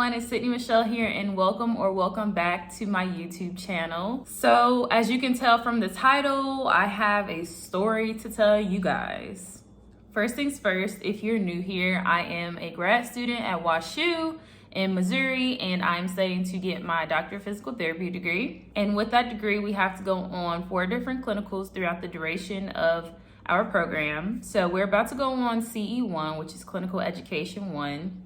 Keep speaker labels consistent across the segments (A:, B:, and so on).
A: everyone, it's Sydney Michelle here and welcome back to my YouTube channel. So as you can tell from the title, I have a story to tell you guys. First things first, if you're new here, I am a grad student at WashU in Missouri, and I'm studying to get my Doctor of Physical Therapy degree. And with that degree, we have to go on 4 different clinicals throughout the duration of our program. So we're about to go on CE1, which is Clinical Education 1.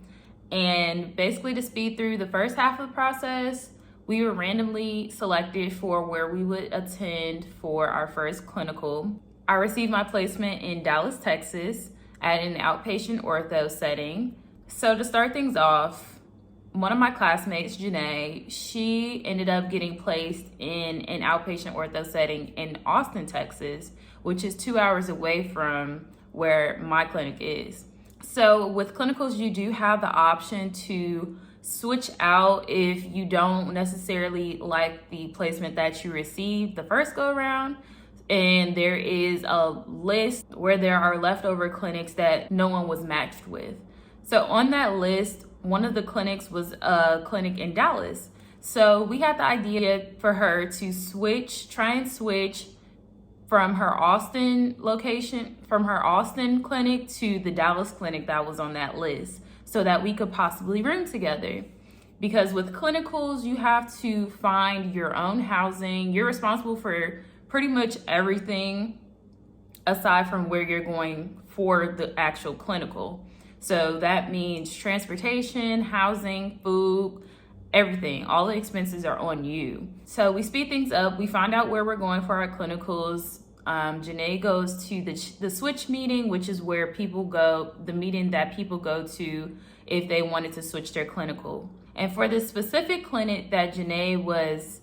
A: And basically to speed through the first half of the process, we were randomly selected for where we would attend for our first clinical. I received my placement in Dallas, Texas at an outpatient ortho setting. So to start things off, one of my classmates, Janae, she ended up getting placed in an outpatient ortho setting in Austin, Texas, which is 2 hours away from where my clinic is. So with clinicals, you do have the option to switch out if you don't necessarily like the placement that you received the first go around. And there is a list where there are leftover clinics that no one was matched with. So on that list, one of the clinics was a clinic in Dallas. So we had the idea for her to try and switch from her Austin clinic to the Dallas clinic that was on that list so that we could possibly room together. Because with clinicals, you have to find your own housing. You're responsible for pretty much everything aside from where you're going for the actual clinical. So that means transportation, housing, food, everything. All the expenses are on you. So we speed things up. We find out where we're going for our clinicals. Janae goes to the switch meeting, which is where people go, the meeting that people go to if they wanted to switch their clinical. And for the specific clinic that Janae was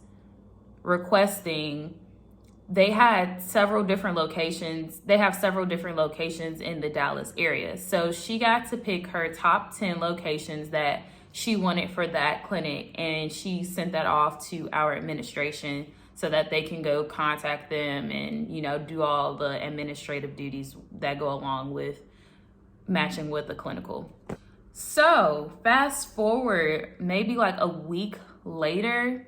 A: requesting, they had several different locations. They have several different locations in the Dallas area. So she got to pick her top 10 locations that she wanted for that clinic, and she sent that off to our administration so that they can go contact them and, do all the administrative duties that go along with matching with the clinical. So fast forward maybe like a week later,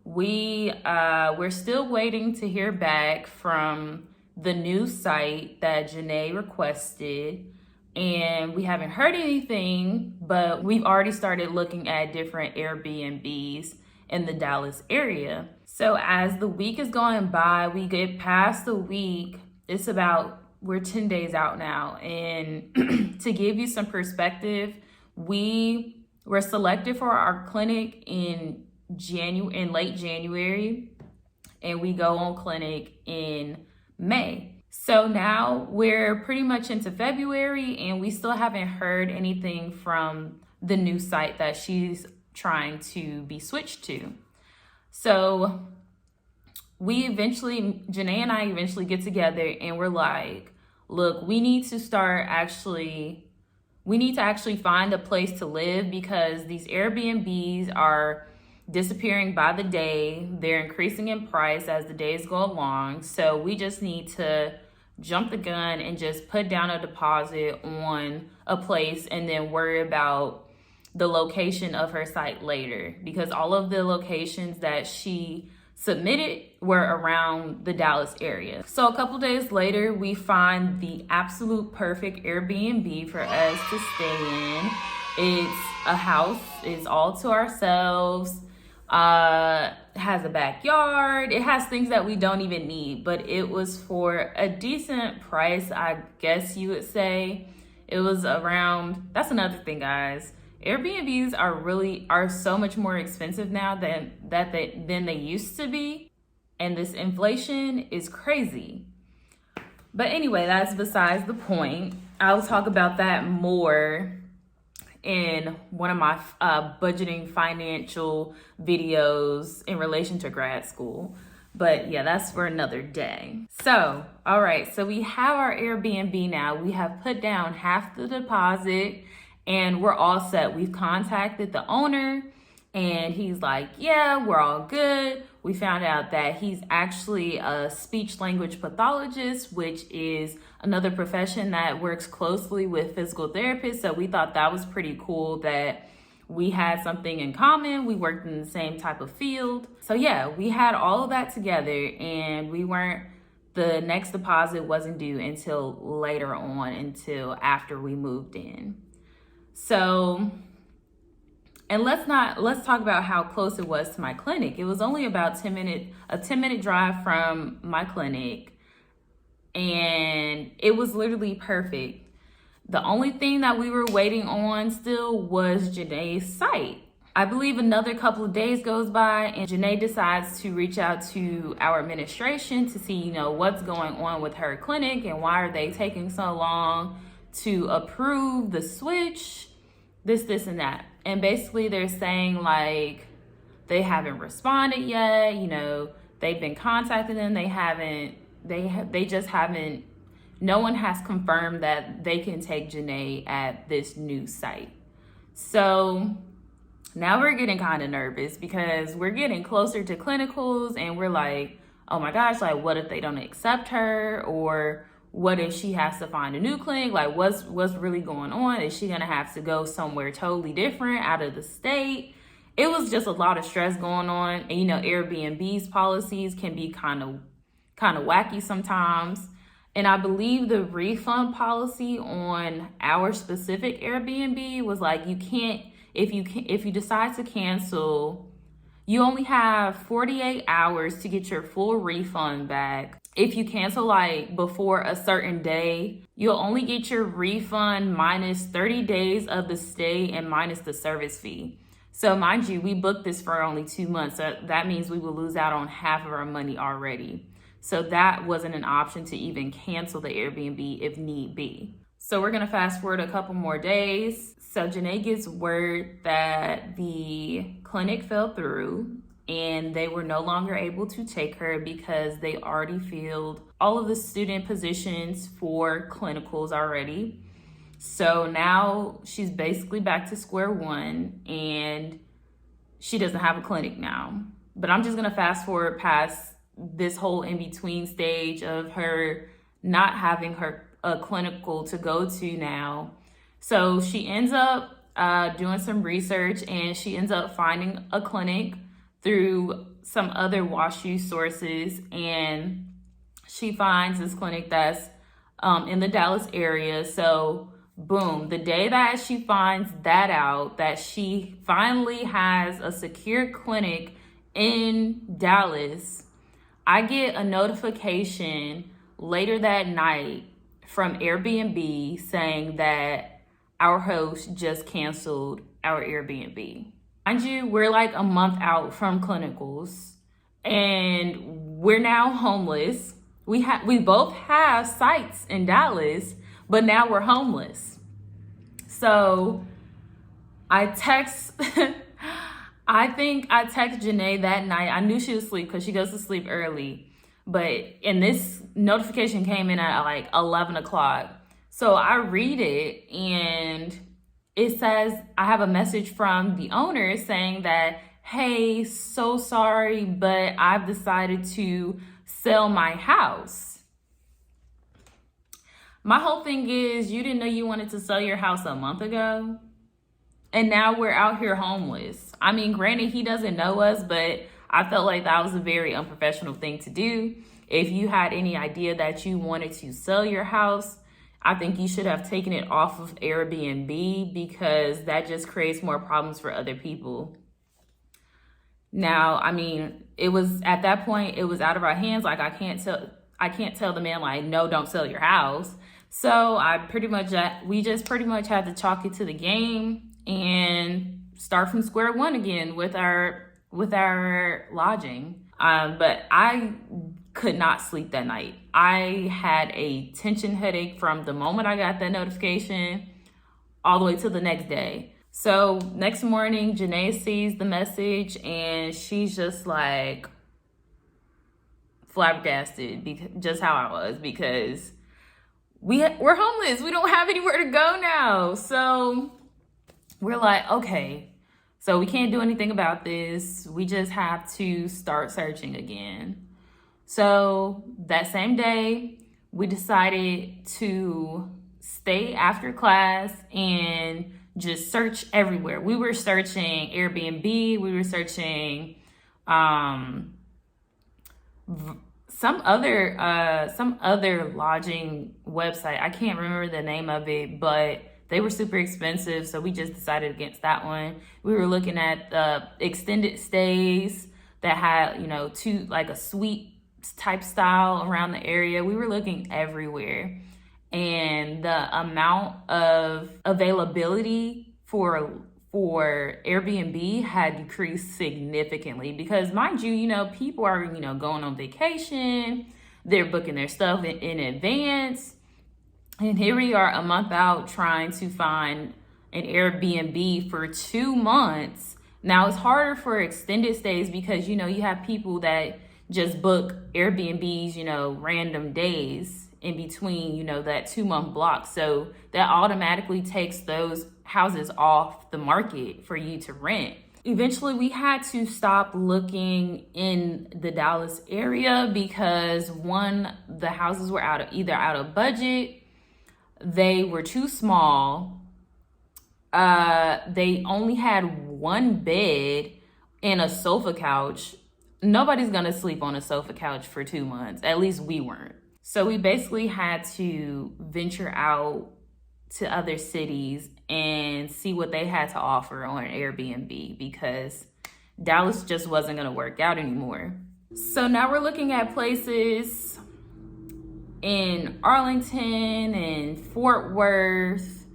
A: we're still waiting to hear back from the new site that Janae requested. And we haven't heard anything, but we've already started looking at different Airbnbs in the Dallas area. So as the week is going by, we get past the week. We're 10 days out now. And to give you some perspective, we were selected for our clinic in late January, and we go on clinic in May. So now we're pretty much into February, and we still haven't heard anything from the new site that she's trying to be switched to. So Janae and I eventually get together and we're like, look, we need to actually find a place to live, because these Airbnbs are disappearing by the day. They're increasing in price as the days go along. So we just need to jump the gun and just put down a deposit on a place and then worry about the location of her site later, because all of the locations that she submitted were around the Dallas area. So a couple days later, we find the absolute perfect Airbnb for us to stay in. It's a house, it's all to ourselves, has a backyard, it has things that we don't even need, but it was for a decent price, I guess you would say. It was around, that's another thing, guys. Airbnbs are so much more expensive now than they used to be, and this inflation is crazy. But anyway, that's besides the point. I'll talk about that more in one of my budgeting financial videos in relation to grad school. But yeah, that's for another day. So, all right, so we have our Airbnb now. We have put down half the deposit and we're all set. We've contacted the owner and he's like, yeah, we're all good. We found out that he's actually a speech language pathologist, which is another profession that works closely with physical therapists. So we thought that was pretty cool that We had something in common. We worked in the same type of field. So yeah, we had all of that together, and the next deposit wasn't due until later on, until after we moved in. So, and let's talk about how close it was to my clinic. It was only about a 10-minute drive from my clinic, and it was literally perfect. The only thing that we were waiting on still was Janae's site. I believe another couple of days goes by, and Janae decides to reach out to our administration to see, what's going on with her clinic and why are they taking so long to approve the switch, this, and that. And basically they're saying like they haven't responded yet. They've been contacting them. They just haven't. No one has confirmed that they can take Janae at this new site. So now we're getting kind of nervous because we're getting closer to clinicals, and we're like, oh my gosh, like what if they don't accept her? Or what if she has to find a new clinic? Like what's really going on? Is she gonna have to go somewhere totally different out of the state? It was just a lot of stress going on. And Airbnb's policies can be kind of wacky sometimes. And I believe the refund policy on our specific Airbnb was like, you can't, if you decide to cancel, you only have 48 hours to get your full refund back. If you cancel like before a certain day, you'll only get your refund minus 30 days of the stay and minus the service fee. So mind you, we booked this for only 2 months. So that means we will lose out on half of our money already. So that wasn't an option to even cancel the Airbnb if need be. So we're gonna fast forward a couple more days. So Janae gets word that the clinic fell through and they were no longer able to take her because they already filled all of the student positions for clinicals already. So now she's basically back to square one, and she doesn't have a clinic now. But I'm just gonna fast forward past this whole in-between stage of her not having a clinical to go to now. So she ends up doing some research, and she ends up finding a clinic through some other WashU sources, and she finds this clinic that's in the Dallas area. So boom, the day that she finds that out, that she finally has a secure clinic in Dallas, I get a notification later that night from Airbnb saying that our host just canceled our Airbnb. Mind you, we're like a month out from clinicals, and we're now homeless. We both have sites in Dallas, but now we're homeless. So I text Janae that night. I knew she was asleep because she goes to sleep early. And this notification came in at like 11 o'clock. So I read it, and it says, I have a message from the owner saying that, hey, so sorry, but I've decided to sell my house. My whole thing is, you didn't know you wanted to sell your house a month ago? And now we're out here homeless. I mean, granted, he doesn't know us, but I felt like that was a very unprofessional thing to do. If you had any idea that you wanted to sell your house, I think you should have taken it off of Airbnb, because that just creates more problems for other people. Now, I mean, it was at that point, it was out of our hands. Like I can't tell the man like, no, don't sell your house. So we just pretty much had to chalk it to the game and start from square one again with our lodging. But I could not sleep that night. I had a tension headache from the moment I got that notification all the way to the next day. So next morning, Janae sees the message, and she's just like flabbergasted, just how I was, because we're homeless. We don't have anywhere to go now. So we're like, okay, so we can't do anything about this. We just have to start searching again. So that same day, we decided to stay after class and just search everywhere. We were searching Airbnb, we were searching some other lodging website. I can't remember the name of it, but they were super expensive, so we just decided against that one. We were looking at extended stays that had, you know, like a suite type style around the area. We were looking everywhere, and the amount of availability for Airbnb had decreased significantly because, mind you, you know, people are, you know, going on vacation, they're booking their stuff in advance. And here we are a month out trying to find an Airbnb for 2 months. Now it's harder for extended stays because, you know, you have people that just book Airbnbs, you know, random days in between, you know, that 2-month block. So that automatically takes those houses off the market for you to rent. Eventually we had to stop looking in the Dallas area because, one, the houses were either out of budget, they were too small, they only had 1 bed and a sofa couch. Nobody's gonna sleep on a sofa couch for 2 months. At least we weren't. So we basically had to venture out to other cities and see what they had to offer on Airbnb because Dallas just wasn't gonna work out anymore. So now we're looking at places in Arlington and Fort Worth,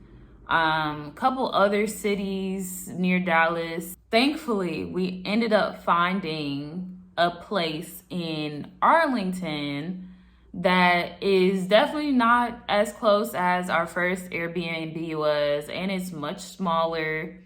A: couple other cities near Dallas. Thankfully, we ended up finding a place in Arlington that is definitely not as close as our first Airbnb was, and it's much smaller.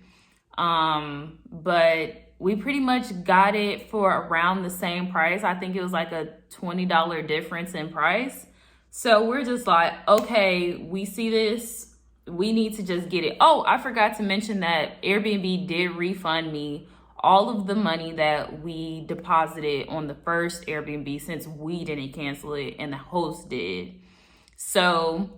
A: But we pretty much got it for around the same price. I think it was like a $20 difference in price. So we're just like, okay, we see this, we need to just get it. Oh, I forgot to mention that Airbnb did refund me all of the money that we deposited on the first Airbnb since we didn't cancel it and the host did. So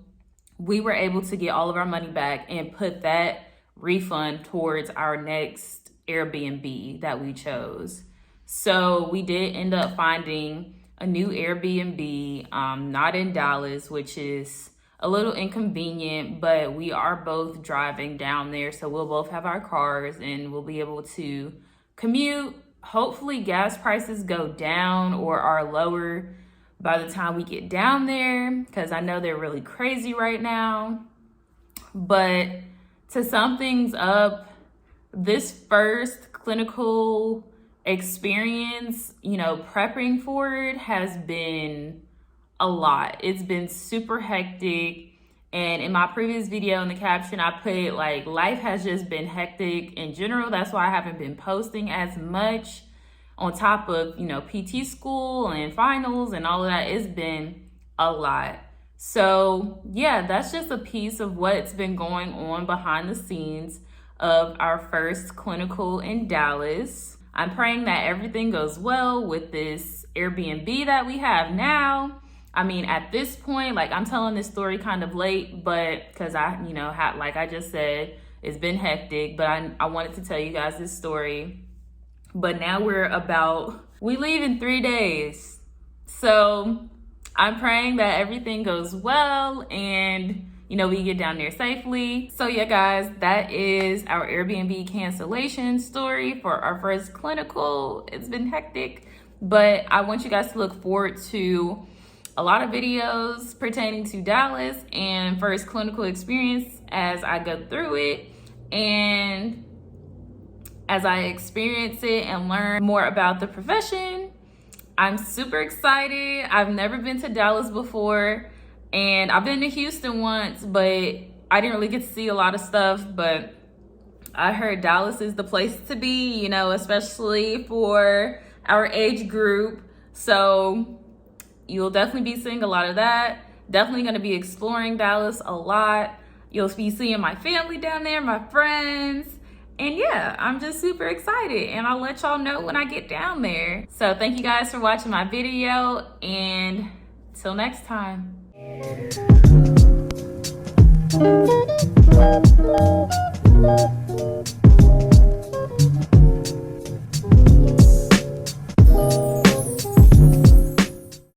A: we were able to get all of our money back and put that refund towards our next Airbnb that we chose. So we did end up finding a new Airbnb, not in Dallas, which is a little inconvenient, but we are both driving down there, so we'll both have our cars and we'll be able to commute. Hopefully gas prices go down or are lower by the time we get down there, because I know they're really crazy right now. But to sum things up, this first clinical experience, you know, prepping for it has been a lot. It's been super hectic. And in my previous video in the caption, I put like, life has just been hectic in general. That's why I haven't been posting as much, on top of, you know, PT school and finals and all of that. It's been a lot. So yeah, that's just a piece of what's been going on behind the scenes of our first clinical in Dallas. I'm praying that everything goes well with this Airbnb that we have now. I mean, at this point, like, I'm telling this story kind of late, but because I, you know, like I just said, it's been hectic, but I wanted to tell you guys this story. But now we leave in 3 days. So I'm praying that everything goes well and, you know, we get down there safely. So yeah, guys, that is our Airbnb cancellation story for our first clinical. It's been hectic, but I want you guys to look forward to a lot of videos pertaining to Dallas and first clinical experience as I go through it and as I experience it and learn more about the profession. I'm super excited. I've never been to Dallas before, and I've been to Houston once, but I didn't really get to see a lot of stuff. But I heard Dallas is the place to be, you know, especially for our age group. So you'll definitely be seeing a lot of that. Definitely going to be exploring Dallas a lot. You'll be seeing my family down there, my friends. And yeah, I'm just super excited, and I'll let y'all know when I get down there. So thank you guys for watching my video, and till next time.